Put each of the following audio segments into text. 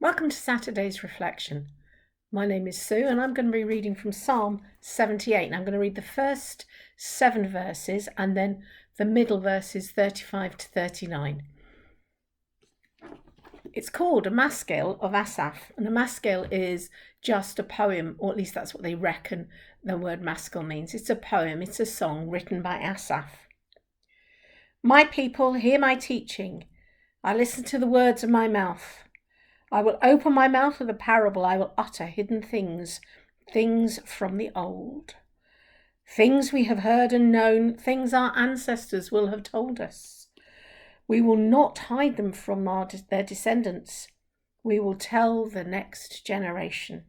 Welcome to Saturday's reflection. My name is Sue and I'm going to be reading from Psalm 78. And I'm going to read the first 7 verses and then the middle verses 35 to 39. It's called a Maskil of Asaph, and a Maskil is just a poem, or at least that's what they reckon the word Maskil means. It's a poem, it's a song written by Asaph. My people, hear my teaching. I listen to the words of my mouth. I will open my mouth with a parable. I will utter hidden things, things from the old. Things we have heard and known, things our ancestors will have told us. We will not hide them from their descendants. We will tell the next generation.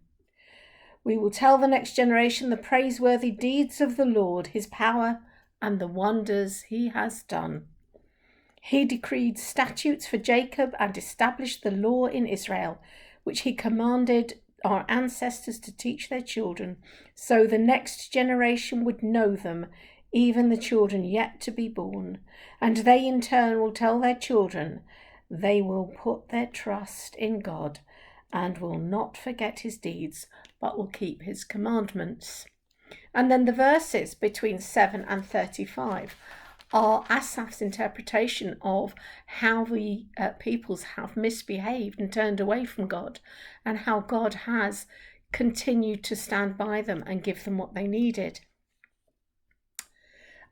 We will tell the next generation the praiseworthy deeds of the Lord, his power and the wonders he has done. He decreed statutes for Jacob and established the law in Israel, which he commanded our ancestors to teach their children, so the next generation would know them, even the children yet to be born, and they in turn will tell their children. They will put their trust in God and will not forget his deeds, but will keep his commandments. And then the verses between 7 and 35 are Asaph's interpretation of how the peoples have misbehaved and turned away from God, and how God has continued to stand by them and give them what they needed.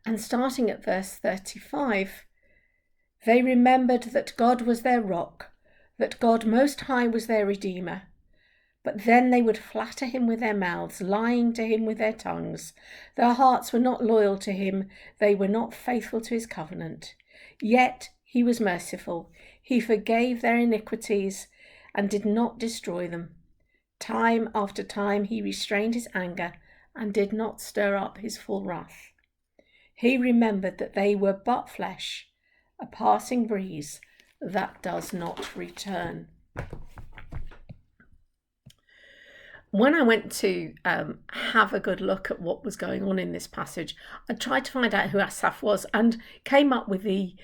And starting at verse 35, they remembered that God was their rock, that God Most High was their Redeemer. But then they would flatter him with their mouths, lying to him with their tongues. Their hearts were not loyal to him. They were not faithful to his covenant. Yet he was merciful. He forgave their iniquities and did not destroy them. Time after time he restrained his anger and did not stir up his full wrath. He remembered that they were but flesh, a passing breeze that does not return. When I went to have a good look at what was going on in this passage, I tried to find out who Asaph was and came up with the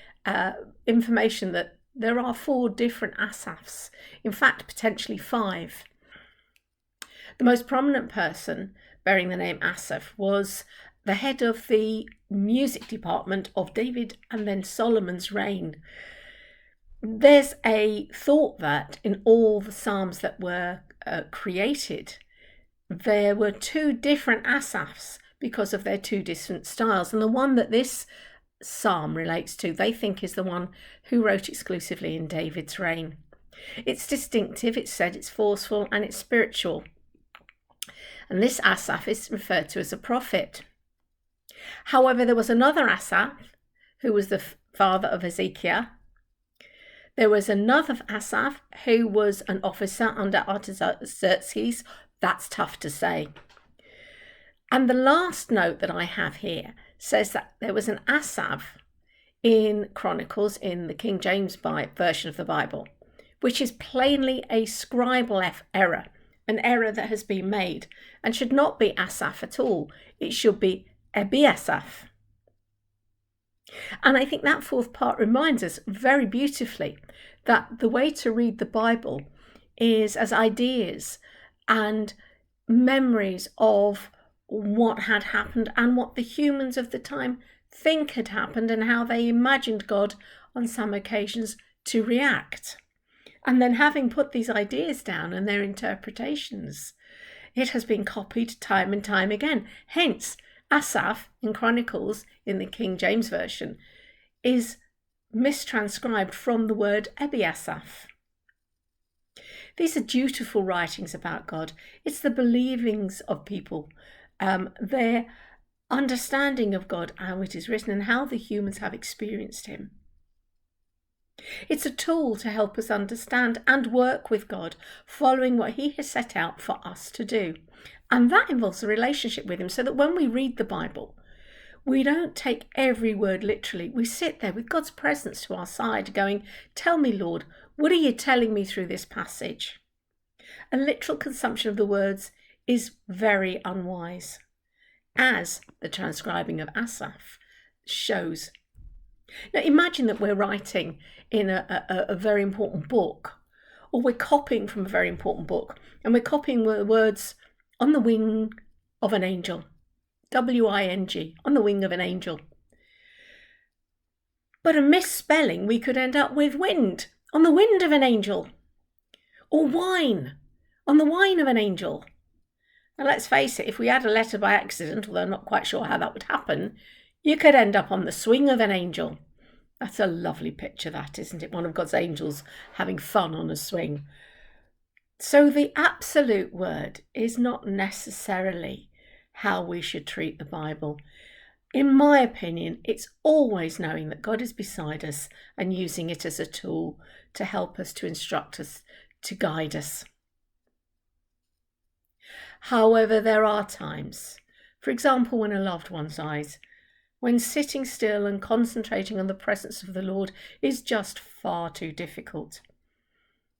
information that there are 4 different Asaphs, in fact, potentially 5. The most prominent person bearing the name Asaph was the head of the music department of David and then Solomon's reign. There's a thought that in all the psalms that were created, there were 2 different Asaphs because of their 2 different styles, and the one that this psalm relates to, they think is the one who wrote exclusively in David's reign. It's distinctive, it's said, it's forceful, and it's spiritual. And this Asaph is referred to as a prophet. However, there was another Asaph who was the father of Hezekiah. There was another Asaph who was an officer under Artaxerxes. That's tough to say. And the last note that I have here says that there was an Asaph in Chronicles in the King James version of the Bible, which is plainly a scribal error, an error that has been made and should not be Asaph at all. It should be Ebiasaph. And I think that 4th part reminds us very beautifully that the way to read the Bible is as ideas and memories of what had happened and what the humans of the time think had happened and how they imagined God on some occasions to react. And then having put these ideas down and their interpretations, it has been copied time and time again. Hence, Asaph in Chronicles in the King James Version is mistranscribed from the word Ebiasaph. These are dutiful writings about God. It's the believings of people, their understanding of God, how it is written, and how the humans have experienced him. It's a tool to help us understand and work with God, following what he has set out for us to do. And that involves a relationship with him, so that when we read the Bible, we don't take every word literally. We sit there with God's presence to our side going, tell me, Lord, what are you telling me through this passage? A literal consumption of the words is very unwise, as the transcribing of Asaph shows. Now imagine that we're writing in a very important book, or we're copying from a very important book, and we're copying the words on the wing of an angel, W-I-N-G, on the wing of an angel. But a misspelling, we could end up with wind, on the wind of an angel, or wine, on the wine of an angel. And let's face it, if we add a letter by accident, although I'm not quite sure how that would happen, you could end up on the swing of an angel. That's a lovely picture, that, isn't it? One of God's angels having fun on a swing. So the absolute word is not necessarily how we should treat the Bible. In my opinion, it's always knowing that God is beside us and using it as a tool to help us, to instruct us, to guide us. However, there are times, for example, when a loved one dies, when sitting still and concentrating on the presence of the Lord is just far too difficult.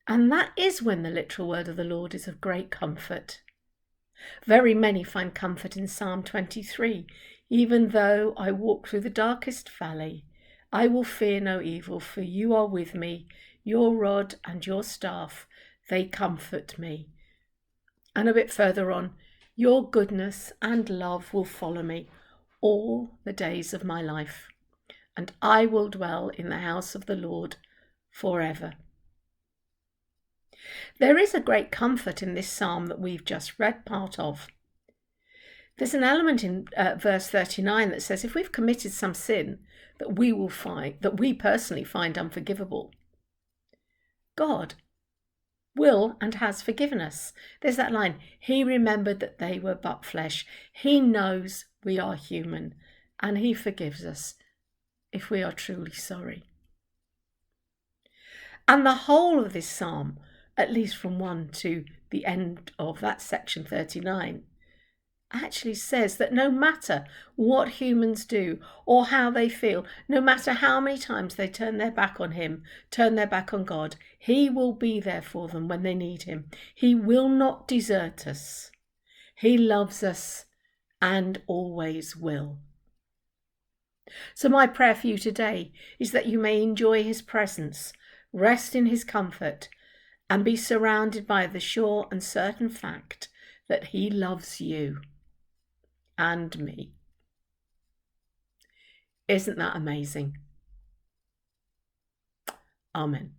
And that is when the literal word of the Lord is of great comfort. Very many find comfort in Psalm 23. Even though I walk through the darkest valley, I will fear no evil, for you are with me. Your rod and your staff, they comfort me. And a bit further on, your goodness and love will follow me all the days of my life, and I will dwell in the house of the Lord forever. There is a great comfort in this psalm that we've just read part of. There's an element in verse 39 that says if we've committed some sin that we personally find unforgivable, God will and has forgiven us. There's that line, he remembered that they were but flesh. He knows we are human and he forgives us if we are truly sorry. And the whole of this psalm, at least from 1 to the end of that section 39, actually says that no matter what humans do or how they feel, no matter how many times they turn their back on him, turn their back on God, he will be there for them when they need him. He will not desert us. He loves us and always will. So my prayer for you today is that you may enjoy his presence, rest in his comfort, and be surrounded by the sure and certain fact that he loves you and me. Isn't that amazing? Amen.